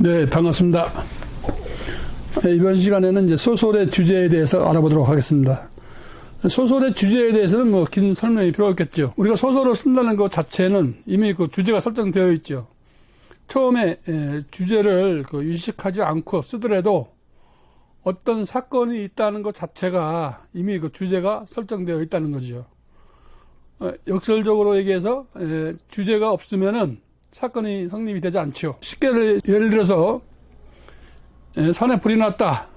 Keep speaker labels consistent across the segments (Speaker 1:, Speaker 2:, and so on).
Speaker 1: 네, 반갑습니다. 네, 이번 시간에는 이제 소설의 주제에 대해서 알아보도록 하겠습니다. 소설의 주제에 대해서는 뭐 긴 설명이 필요 없겠죠. 우리가 소설을 쓴다는 것 자체는 이미 그 주제가 설정되어 있죠. 처음에 주제를 의식하지 않고 쓰더라도 어떤 사건이 있다는 것 자체가 이미 그 주제가 설정되어 있다는 거죠. 역설적으로 얘기해서 주제가 없으면은 사건이 성립이 되지 않죠. 쉽게 예를 들어서 산에 불이 났다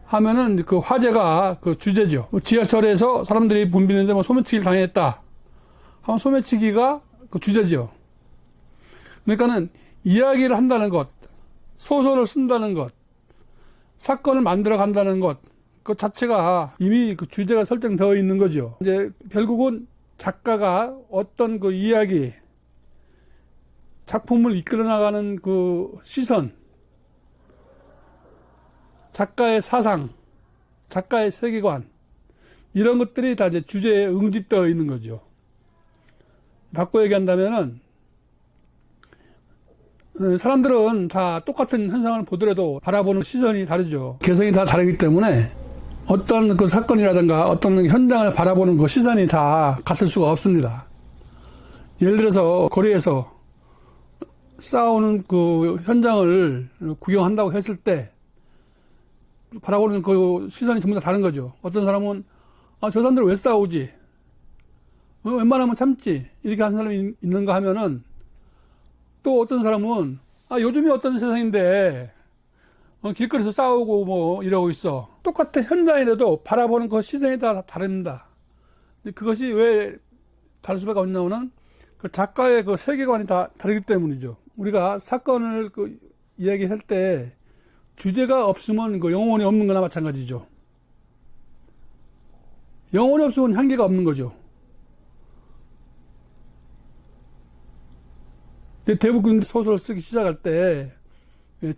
Speaker 1: 하면은 그 화재가 그 주제죠. 지하철에서 사람들이 붐비는데 뭐 소매치기를 당했다 하면 소매치기가 그 주제죠. 그러니까는 이야기를 한다는 것, 소설을 쓴다는 것, 사건을 만들어 간다는 것, 그 자체가 이미 그 주제가 설정되어 있는 거죠. 이제 결국은 작가가 어떤 그 이야기, 작품을 이끌어 나가는 그 시선, 작가의 사상, 작가의 세계관, 이런 것들이 다 이제 주제에 응집되어 있는 거죠. 바꿔 얘기한다면은, 사람들은 다 똑같은 현상을 보더라도 바라보는 시선이 다르죠. 개성이 다 다르기 때문에 어떤 그 사건이라든가 어떤 현장을 바라보는 그 시선이 다 같을 수가 없습니다. 예를 들어서 거리에서 싸우는 그 현장을 구경한다고 했을 때 바라보는 그 시선이 전부 다 다른 거죠. 어떤 사람은 저 사람들 왜 싸우지? 웬만하면 참지. 이렇게 하는 사람이 있는가 하면은 또 어떤 사람은 요즘이 어떤 세상인데 길거리에서 싸우고 뭐 이러고 있어. 똑같은 현장이라도 바라보는 그 시선이 다 다릅니다. 그것이 왜 다를 수밖에 없냐면은 그 작가의 그 세계관이 다 다르기 때문이죠. 우리가 사건을 그 이야기할 때 주제가 없으면 그 영혼이 없는 거나 마찬가지죠. 영혼이 없으면 향기가 없는 거죠. 대부분 소설을 쓰기 시작할 때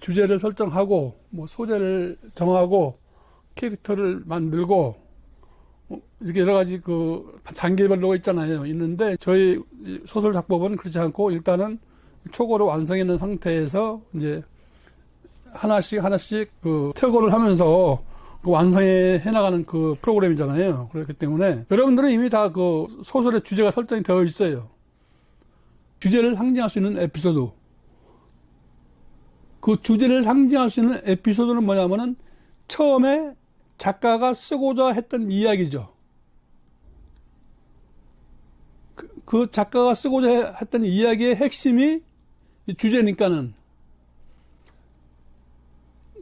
Speaker 1: 주제를 설정하고 뭐 소재를 정하고 캐릭터를 만들고 이렇게 여러 가지 그 단계별로 있잖아요. 있는데 저희 소설 작법은 그렇지 않고 일단은 초고를 완성해 놓은 상태에서 이제 하나씩 그 퇴고를 하면서 그 완성해 나가는 그 프로그램이잖아요. 그렇기 때문에 여러분들은 이미 다 그 소설의 주제가 설정이 되어 있어요. 주제를 상징할 수 있는 에피소드. 그 주제를 상징할 수 있는 에피소드는 뭐냐면은 처음에 작가가 쓰고자 했던 이야기죠. 그 작가가 쓰고자 했던 이야기의 핵심이 주제니까는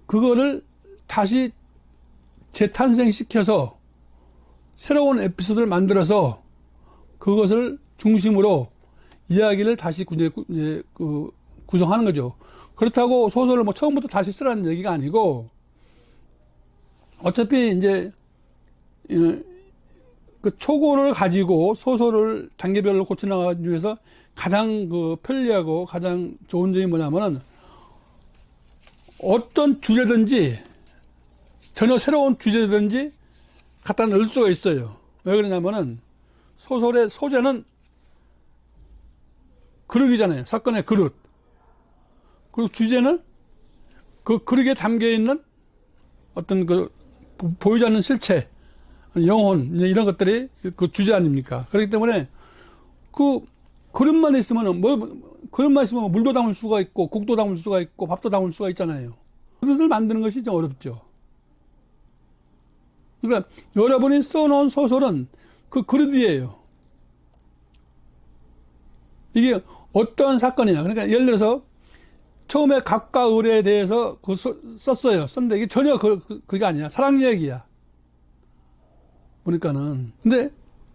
Speaker 1: 그거를 다시 재탄생시켜서 새로운 에피소드를 만들어서 그것을 중심으로 이야기를 다시 구성하는 거죠. 그렇다고 소설을 뭐 처음부터 다시 쓰라는 얘기가 아니고 어차피 이제 그 초고를 가지고 소설을 단계별로 고쳐나가기 위해서 가장 그 편리하고 가장 좋은 점이 뭐냐면은 어떤 주제든지 전혀 새로운 주제든지 갖다 넣을 수가 있어요. 왜 그러냐면은 소설의 소재는 그릇이잖아요. 사건의 그릇. 그리고 주제는 그 그릇에 담겨 있는 어떤 그 보이지 않는 실체, 영혼, 이런 것들이 그 주제 아닙니까? 그렇기 때문에 그 그릇만 있으면 그릇만 있으면 물도 담을 수가 있고 국도 담을 수가 있고 밥도 담을 수가 있잖아요. 그릇을 만드는 것이 좀 어렵죠. 그러니까 여러분이 써놓은 소설은 그 그릇이에요. 이게 어떤 사건이냐. 그러니까 예를 들어서 처음에 갑과 을에 대해서 썼어요. 썼는데 이게 전혀 그게 아니야. 사랑 얘기야. 보니까는. 근데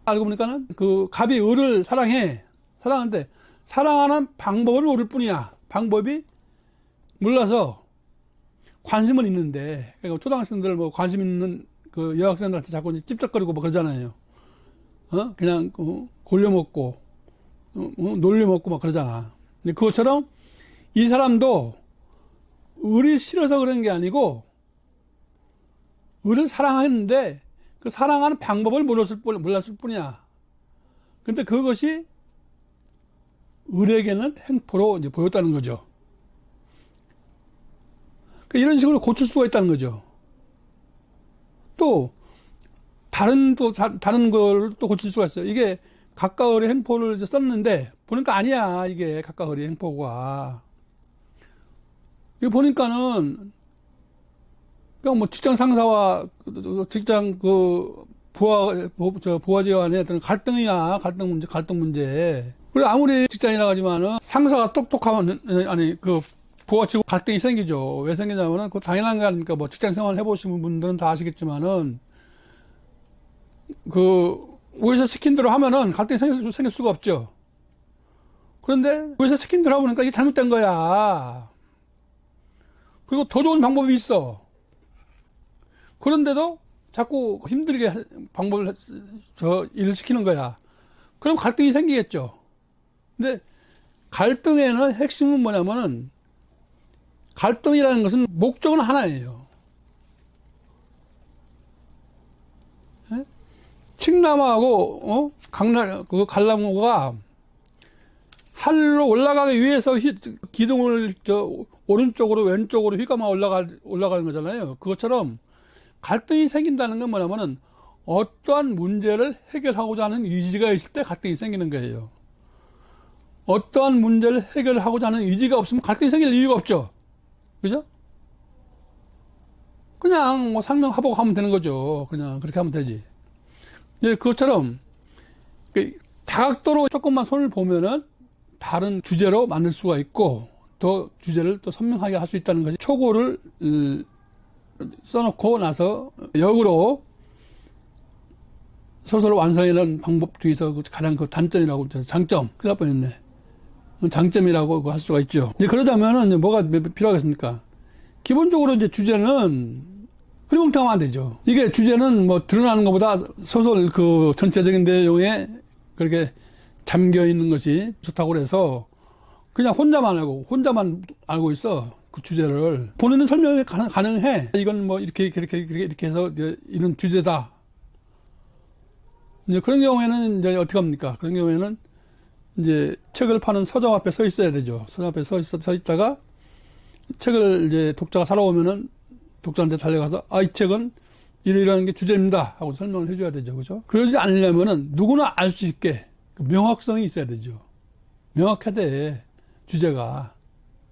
Speaker 1: 알고 보니까는 그 갑이 을을 사랑해. 사랑하는데 사랑하는 방법을 모를 뿐이야. 방법이 몰라서 관심은 있는데. 그러니까 초등학생들 뭐 관심 있는 그 여학생들한테 자꾸 찝쩍거리고 뭐 그러잖아요. 그냥 골려먹고 놀려먹고 막 그러잖아. 근데 그것처럼 이 사람도 을이 싫어서 그런 게 아니고 을을 사랑했는데 그 사랑하는 방법을 몰랐을 뿐이야. 근데 그것이 을에게는 횡포로 이제 보였다는 거죠. 그러니까 이런 식으로 고칠 수가 있다는 거죠. 또 다른 걸 또 고칠 수가 있어요. 이게 가까울의 행포를 이제 썼는데 보니까 아니야. 이게 가까울의 행포가. 이거 보니까는 그냥 뭐 직장 상사와 직장 부하직 간의 어떤 갈등이야. 갈등 문제. 그리고 아무리 직장이라 하지만은 상사가 똑똑하면, 아니, 부하치고 갈등이 생기죠. 왜 생기냐면은 그 당연한 거 아닙니까? 뭐 직장 생활 해보신 분들은 다 아시겠지만은 위에서 시킨 대로 하면은 갈등이 생길 수가 없죠. 그런데 위에서 시킨 대로 하보니까 이게 잘못된 거야. 그리고 더 좋은 방법이 있어. 그런데도 자꾸 힘들게 일을 시키는 거야. 그럼 갈등이 생기겠죠. 근데 갈등에는 핵심은 뭐냐면은 갈등이라는 것은 목적은 하나예요. 예? 칡나무하고 갈나무가 하늘로 올라가기 위해서 기둥을 오른쪽으로 왼쪽으로 휘감아 올라가는 거잖아요. 그것처럼 갈등이 생긴다는 건 뭐냐면은 어떠한 문제를 해결하고자 하는 의지가 있을 때 갈등이 생기는 거예요. 어떠한 문제를 해결하고자 하는 의지가 없으면 갈등이 생길 이유가 없죠. 그죠? 그냥 뭐 상명하복 하면 되는 거죠. 그냥 그렇게 하면 되지. 예, 그것처럼 다각도로 조금만 손을 보면은 다른 주제로 만들 수가 있고 또 주제를 또 선명하게 할 수 있다는 것이 초고를 써놓고 나서 역으로 소설을 완성하는 방법 중에서 가장 단점이라고 장점, 큰일 날 뻔했네. 장점이라고 할 수가 있죠. 이제 그러자면은 이제 뭐가 필요하겠습니까? 기본적으로 이제 주제는 흐리멍텅하면 안 되죠. 이게 주제는 뭐 드러나는 것보다 소설 전체적인 내용에 그렇게 잠겨 있는 것이 좋다고 그래서 그냥 혼자만 알고 있어. 그 주제를. 본인은 설명이 가능해. 이건 뭐 이렇게 해서 이런 주제다. 이제 그런 경우에는 이제 어떻게 합니까? 그런 경우에는 이제 책을 파는 서점 앞에 서 있어야 되죠. 서점 앞에 서 있다가 책을 이제 독자가 사러 오면은 독자한테 달려가서 이 책은 이러이러한 게 주제입니다 하고 설명을 해줘야 되죠. 그죠? 그러지 않으려면은 누구나 알 수 있게 명확성이 있어야 되죠. 명확해야 돼. 주제가.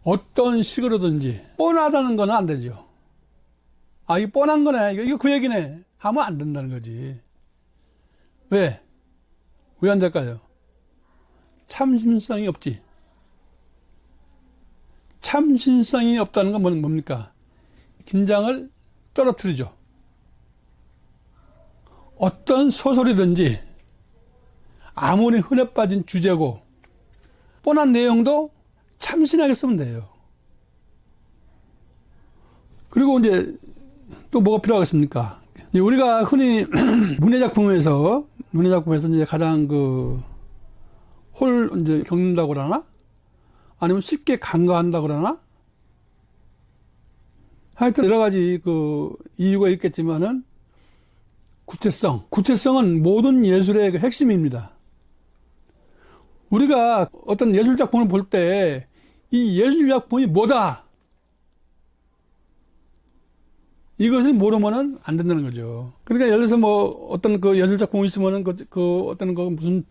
Speaker 1: 어떤 식으로든지 뻔하다는 건 안 되죠. 이게 뻔한 거네. 이거 그 얘기네. 하면 안 된다는 거지. 왜? 왜 안 될까요? 참신성이 없지. 참신성이 없다는 건 뭡니까? 긴장을 떨어뜨리죠. 어떤 소설이든지 아무리 흔해 빠진 주제고 뻔한 내용도 참신하게 쓰면 돼요. 그리고 이제 또 뭐가 필요하겠습니까? 우리가 흔히 문예작품에서 이제 가장 이제 겪는다고 그러나? 아니면 쉽게 간과한다고 그러나? 하여튼 여러 가지 이유가 있겠지만은 구체성은 모든 예술의 핵심입니다. 우리가 어떤 예술작품을 볼 때 이 예술작품이 뭐다? 이것을 모르면은 안 된다는 거죠. 그러니까 예를 들어서 뭐 어떤 예술작품이 있으면은 어떤 무슨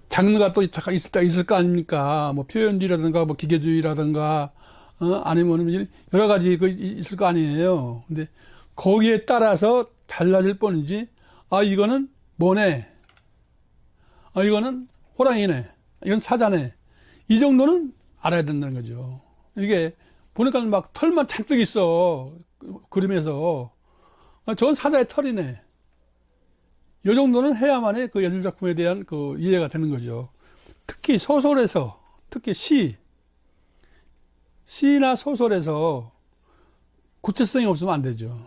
Speaker 1: 장르가 또 있을 거 아닙니까? 뭐 표현주의라든가 뭐 기계주의라든가 아니면 여러 가지 있을 거 아니에요. 근데 거기에 따라서 달라질 뿐이지 이거는 뭐네, 이거는 호랑이네, 이건 사자네, 이 정도는 알아야 된다는 거죠. 이게 보니까 막 털만 잔뜩 있어. 그림에서 저건 사자의 털이네. 이 정도는 해야만이 예술작품에 대한 이해가 되는 거죠. 특히 소설에서, 특히 시나 소설에서 구체성이 없으면 안 되죠.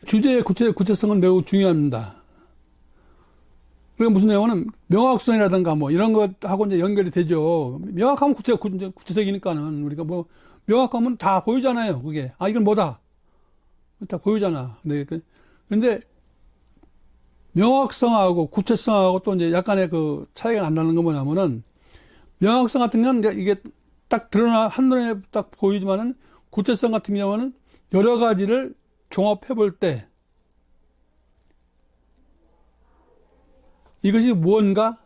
Speaker 1: 주제의 구체성은 매우 중요합니다. 그러니까 무슨 내용은 명확성이라든가 뭐 이런 것하고 이제 연결이 되죠. 명확하면 구체적이니까는 우리가 뭐 명확하면 다 보이잖아요. 그게 이건 뭐다. 다 보이잖아. 근데 명확성하고 구체성하고 또 이제 약간의 차이가 난다는 건 뭐냐면은 명확성 같은 경우는 이게 딱 드러나 한눈에 딱 보이지만은 구체성 같은 경우는 여러 가지를 종합해 볼 때 이것이 무언가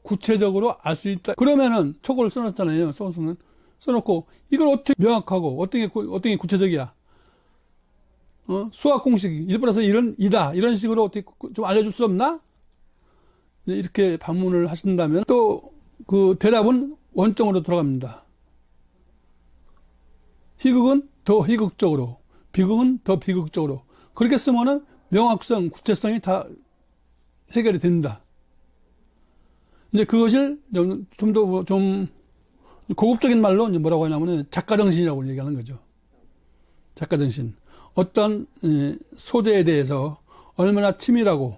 Speaker 1: 구체적으로 알 수 있다. 그러면은 초고를 써놨잖아요. 소수는 써놓고 이걸 어떻게 명확하고 어떻게 구체적이야. 수학 공식 1+1은 2다. 이런 식으로 어떻게 좀 알려줄 수 없나? 이렇게 반문을 하신다면 또 그 대답은 원점으로 돌아갑니다. 희극은 더 희극적으로, 비극은 더 비극적으로. 그렇게 쓰면은 명확성, 구체성이 다 해결이 됩니다. 이제 그것을 좀 더 좀 고급적인 말로 이제 뭐라고 하냐면은 작가정신이라고 얘기하는 거죠. 작가정신. 어떤 소재에 대해서 얼마나 치밀하고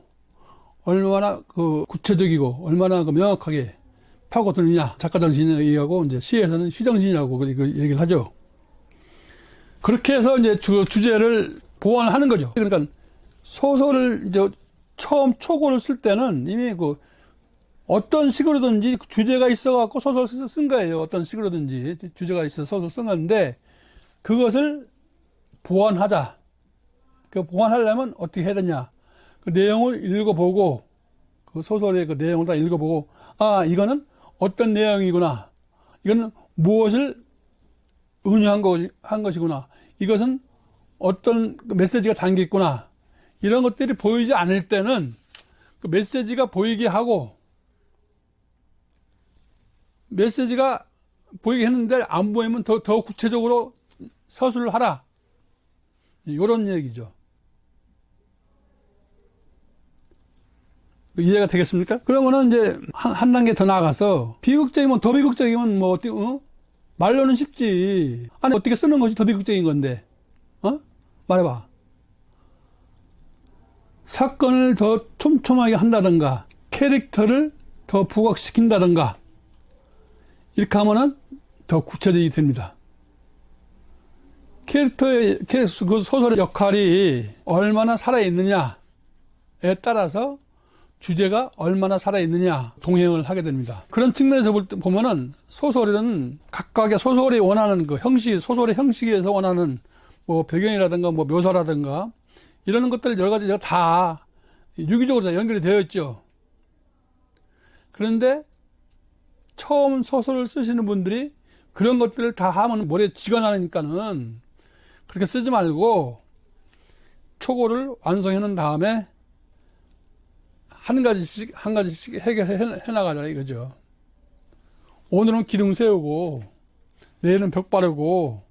Speaker 1: 얼마나 그 구체적이고 얼마나 그 명확하게 파고드느냐. 작가정신을 얘기하고 이제 시에서는 시정신이라고 그 얘기를 하죠. 그렇게 해서 이제 주제를 보완하는 거죠. 그러니까 소설을 이제 처음 초고를 쓸 때는 이미 그 어떤 식으로든지 주제가 있어갖고 소설을 쓴 거예요. 어떤 식으로든지 주제가 있어서 소설을 쓴 건데 그것을 보완하자. 그 보완하려면 어떻게 해야 되냐. 그 내용을 읽어보고 그 소설의 그 내용을 다 읽어보고 아 이거는 어떤 내용이구나. 이거는 무엇을 은유한 것이구나. 이것은 어떤 메시지가 담겨 있구나. 이런 것들이 보이지 않을 때는 그 메시지가 보이게 하고 메시지가 보이게 했는데 안 보이면 더 구체적으로 서술을 하라. 이런 얘기죠. 이해가 되겠습니까? 그러면은 이제 한 단계 더 나아가서 비극적이면 더 비극적이면 뭐 어떻게 말로는 쉽지. 아니 어떻게 쓰는 것이 더 비극적인 건데 말해봐. 사건을 더 촘촘하게 한다든가 캐릭터를 더 부각시킨다든가 이렇게 하면은 더 구체적이 됩니다. 캐릭터의 그 소설의 역할이 얼마나 살아있느냐에 따라서 주제가 얼마나 살아있느냐 동행을 하게 됩니다. 그런 측면에서 보면은 소설은 각각의 소설이 원하는 그 형식, 소설의 형식에서 원하는 뭐 배경이라든가 뭐 묘사라든가 이런 것들 여러 가지가 다 유기적으로 다 연결이 되어 있죠. 그런데 처음 소설을 쓰시는 분들이 그런 것들을 다 하면 머리에 쥐가 나니까는 그렇게 쓰지 말고 초고를 완성해 놓은 다음에 한 가지씩 해결해 나가자 이거죠. 오늘은 기둥 세우고 내일은 벽 바르고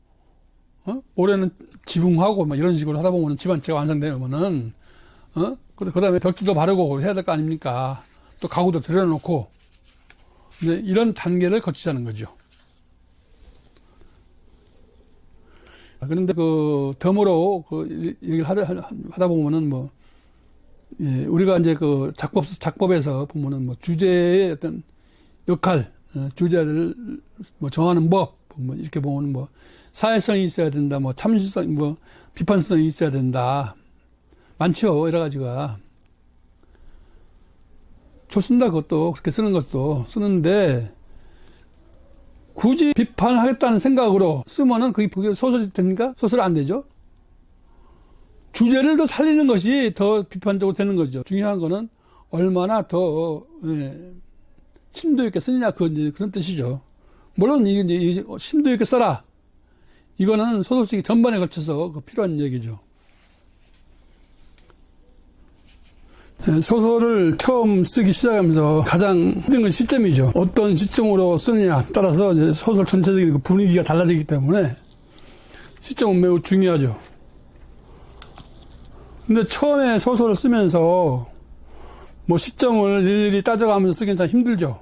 Speaker 1: 올해는 지붕하고 막 이런 식으로 하다 보면 집안체가 완성되면은 그 다음에 벽지도 바르고 해야 될 거 아닙니까? 또 가구도 들여놓고 이런 단계를 거치자는 거죠. 그런데 그 덤으로 그 얘기를 하다 보면은 뭐 예, 우리가 이제 그 작법에서 보면은 뭐 주제의 어떤 역할, 주제를 뭐 정하는 법, 뭐 이렇게 보면 뭐 사회성이 있어야 된다, 뭐 참신성, 뭐 비판성이 있어야 된다. 많죠, 여러 가지가. 좋습니다, 그것도. 그렇게 쓰는 것도 쓰는데, 굳이 비판하겠다는 생각으로 쓰면은 그게 소설이 됩니까? 소설이 안 되죠? 주제를 더 살리는 것이 더 비판적으로 되는 거죠. 중요한 거는 얼마나 더 심도 있게 쓰느냐 그런 뜻이죠. 물론 이게 심도 있게 써라. 이거는 소설쓰기 전반에 걸쳐서 필요한 얘기죠. 소설을 처음 쓰기 시작하면서 가장 힘든 건 시점이죠. 어떤 시점으로 쓰느냐 따라서 이제 소설 전체적인 분위기가 달라지기 때문에 시점은 매우 중요하죠. 근데 처음에 소설을 쓰면서 뭐 시점을 일일이 따져가면서 쓰기는 참 힘들죠.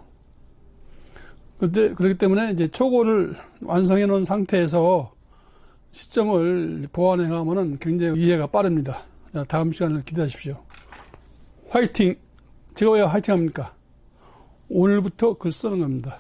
Speaker 1: 그렇기 때문에 이제 초고를 완성해 놓은 상태에서 시점을 보완해 가면은 굉장히 이해가 빠릅니다. 다음 시간을 기대하십시오. 화이팅! 제가 왜 화이팅 합니까? 오늘부터 글 쓰는 겁니다.